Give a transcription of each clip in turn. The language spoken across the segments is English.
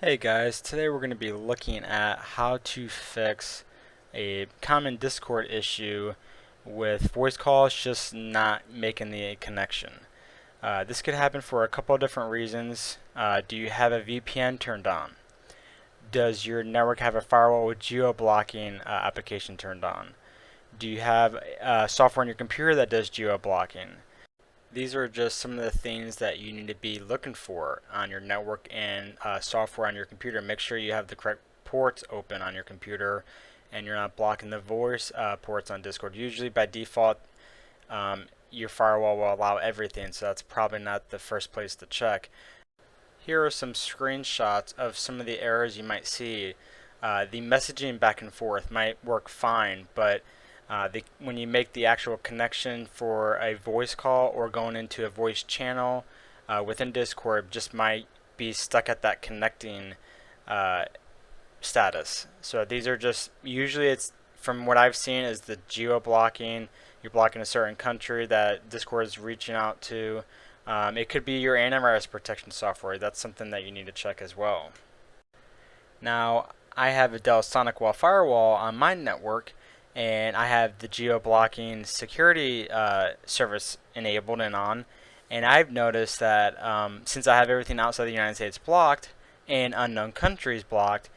Hey guys, today we're going to be looking at how to fix a common Discord issue with voice calls just not making the connection. This could happen for a couple of different reasons. Do you have a VPN turned on? Does your network have a firewall with geo-blocking application turned on? Do you have software on your computer that does geo-blocking? These are just some of the things that you need to be looking for on your network and software on your computer. Make sure you have the correct ports open on your computer and you're not blocking the voice ports on Discord. Usually by default, your firewall will allow everything, so that's probably not the first place to check. Here are some screenshots of some of the errors you might see. The messaging back and forth might work fine, but when you make the actual connection for a voice call or going into a voice channel within Discord, just might be stuck at that connecting uh, status. So these are just usually it's from what I've seen is the geo blocking. You're blocking a certain country that Discord is reaching out to. It could be your antivirus protection software. That's something that you need to check as well. Now, I have a Dell SonicWall firewall on my network, and I have the geo-blocking security service enabled and on. And I've noticed that since I have everything outside the United States blocked and unknown countries blocked,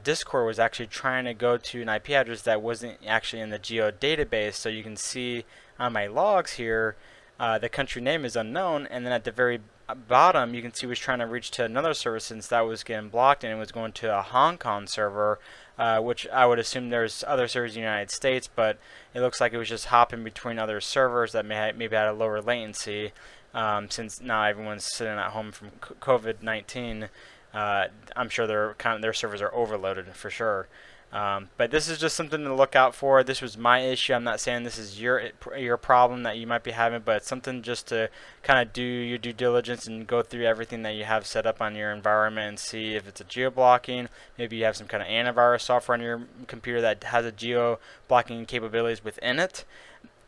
Discord was actually trying to go to an IP address that wasn't actually in the geo database. So you can see on my logs here, the country name is unknown, and then at the very bottom you can see it was trying to reach to another server since that was getting blocked, and it was going to a Hong Kong server, which I would assume there's other servers in the United States, but it looks like it was just hopping between other servers that maybe had a lower latency. Since now everyone's sitting at home from COVID-19, I'm sure their servers are overloaded for sure. But this is just something to look out for. This was my issue. I'm not saying this is your problem that you might be having, but it's something just to kind of do your due diligence and go through everything that you have set up on your environment and see if it's a geo blocking. Maybe you have some kind of antivirus software on your computer that has a geo blocking capabilities within it.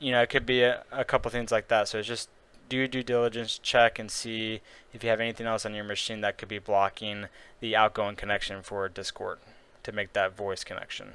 It could be a couple things like that. So it's just do your due diligence, check, and see if you have anything else on your machine that could be blocking the outgoing connection for Discord to make that voice connection.